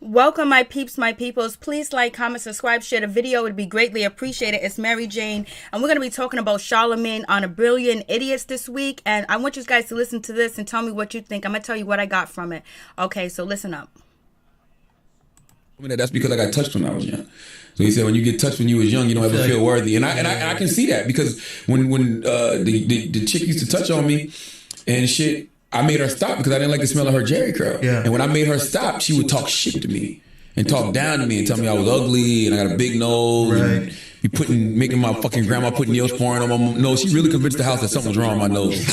Welcome, my peeps, my peoples. Please like, comment, subscribe, share the video. It would be greatly appreciated. It's Mary Jane, and we're going to be talking about Charlamagne on A Brilliant Idiots this week. And I want you guys to listen to this and tell me what you think. I'm going to tell you what I got from it. Okay, so listen up. That's because I got touched when I was young. So he said, when you get touched when you was young, you don't ever feel worthy. And I can see that, because when the chick used to touch on me and shit, I made her stop because I didn't like the smell of her Jerry curl. Yeah. And when I made her stop, she would talk shit to me and talk down to me and tell me I was ugly and I got a big nose. Right. And making my fucking grandma put Neosporin on my nose. She really convinced the house that something was wrong with my nose.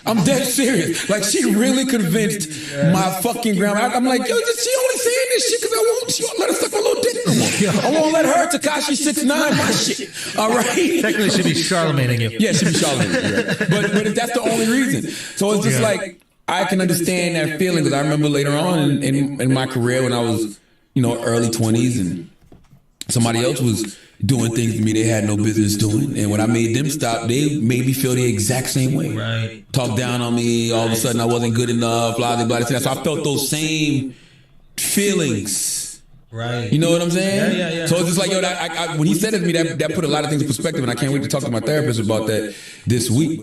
I'm dead serious. Like, she really convinced my fucking grandma. I'm like, yo, she only saying this shit because she won't let her suck my little dick no more. I won't let her Tekashi 6ix9ine my shit. All right? Technically, it should be Charlamagne you. Yeah, it should be Charlamagne. Right. But that's the only reason. So it's just like, I can understand that feeling, because I remember later on in my career when I was, early 20s, and somebody else was doing things to me they had no business doing. And when I made them stop, they made me feel the exact same way. Right. Talk down on me. All of a sudden I wasn't good enough. Blah, blah, blah. So I felt those same feelings. Right. You know what I'm saying? Yeah. So it's just like, when he said it to me, that put a lot of things in perspective. And I can't wait to talk to my therapist about that this week.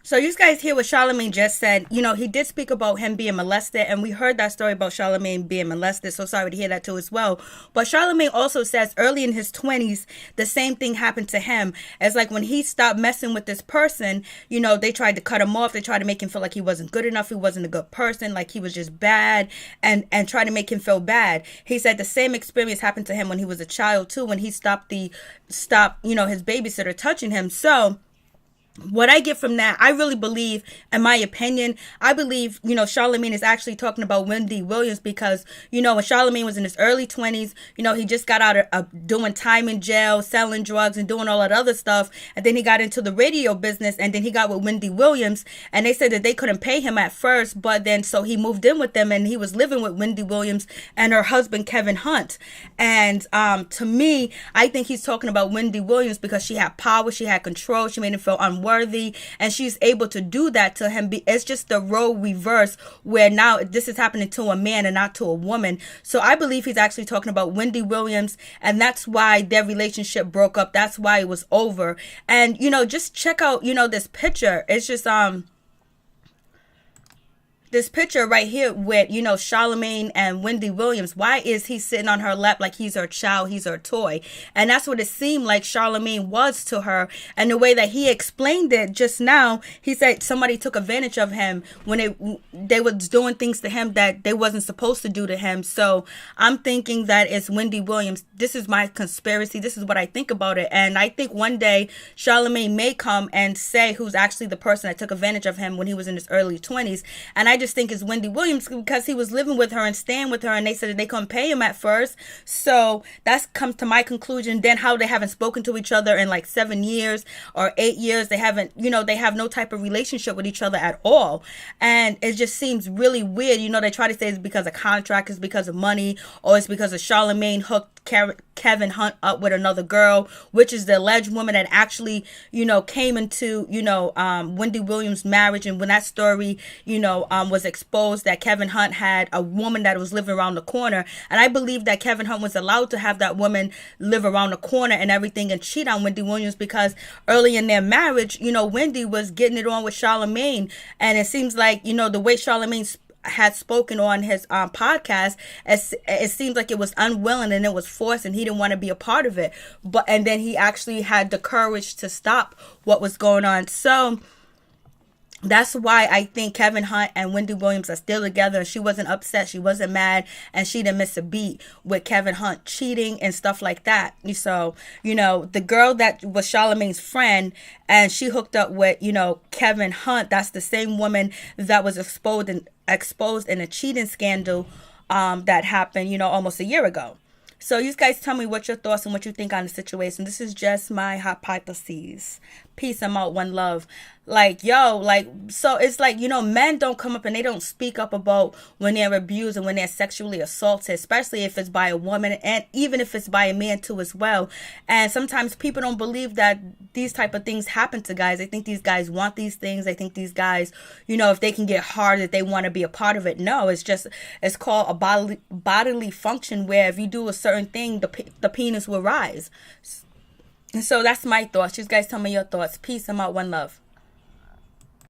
So you guys hear what Charlamagne just said. He did speak about him being molested, and we heard that story about Charlamagne being molested, so sorry to hear that too as well. But Charlamagne also says early in his 20s, the same thing happened to him. As like when he stopped messing with this person, they tried to cut him off. They tried to make him feel like he wasn't good enough. He wasn't a good person, like he was just bad, and try to make him feel bad. He said the same experience happened to him when he was a child too, when he stopped his babysitter touching him. So what I get from that, I really believe, in my opinion, I believe, Charlamagne is actually talking about Wendy Williams, because, when Charlamagne was in his early 20s, he just got out of doing time in jail, selling drugs and doing all that other stuff. And then he got into the radio business, and then he got with Wendy Williams, and they said that they couldn't pay him at first, but then so he moved in with them, and he was living with Wendy Williams and her husband, Kevin Hunt. And to me, I think he's talking about Wendy Williams because she had power, she had control, she made him feel unworthy, and she's able to do that to him. It's just the role reverse, where now this is happening to a man and not to a woman. So I believe he's actually talking about Wendy Williams, and that's why their relationship broke up. That's why it was over. And just check out this picture. It's just this picture right here with, Charlamagne and Wendy Williams. Why is he sitting on her lap like he's her child, he's her toy? And that's what it seemed like Charlamagne was to her. And the way that he explained it just now, he said somebody took advantage of him when they was doing things to him that they wasn't supposed to do to him. So I'm thinking that it's Wendy Williams. This is my conspiracy. This is what I think about it. And I think one day Charlamagne may come and say who's actually the person that took advantage of him when he was in his early 20s. And I just think it's Wendy Williams, because he was living with her and staying with her, and they said that they couldn't pay him at first. So that comes to my conclusion. Then how they haven't spoken to each other in like 7 years or 8 years. They haven't, they have no type of relationship with each other at all. And it just seems really weird. They try to say it's because of contract, it's because of money, or it's because of Charlamagne hooked Kevin Hunt up with another girl, which is the alleged woman that actually, came into, Wendy Williams' marriage. And when that story, was exposed, that Kevin Hunt had a woman that was living around the corner. And I believe that Kevin Hunt was allowed to have that woman live around the corner and everything and cheat on Wendy Williams, because early in their marriage, Wendy was getting it on with Charlamagne. And it seems like, the way Charlamagne had spoken on his podcast, it seems like it was unwilling and it was forced, and he didn't want to be a part of it. And then he actually had the courage to stop what was going on. So that's why I think Kevin Hunt and Wendy Williams are still together. She wasn't upset. She wasn't mad. And she didn't miss a beat with Kevin Hunt cheating and stuff like that. So, the girl that was Charlamagne's friend, and she hooked up with, Kevin Hunt, that's the same woman that was exposed in a cheating scandal that happened, almost a year ago. So you guys tell me what your thoughts and what you think on the situation. This is just my hypotheses. Peace. I'm out. One love. Like, yo, like, so it's like, you know, men don't come up and they don't speak up about when they're abused and when they're sexually assaulted, especially if it's by a woman, and even if it's by a man too as well. And sometimes people don't believe that these type of things happen to guys. They think these guys want these things. They think these guys, you know, if they can get hard, that they want to be a part of it. No, it's called a bodily function where if you do a certain thing, the penis will rise. So that's my thoughts. You guys tell me your thoughts. Peace. I'm out. One love.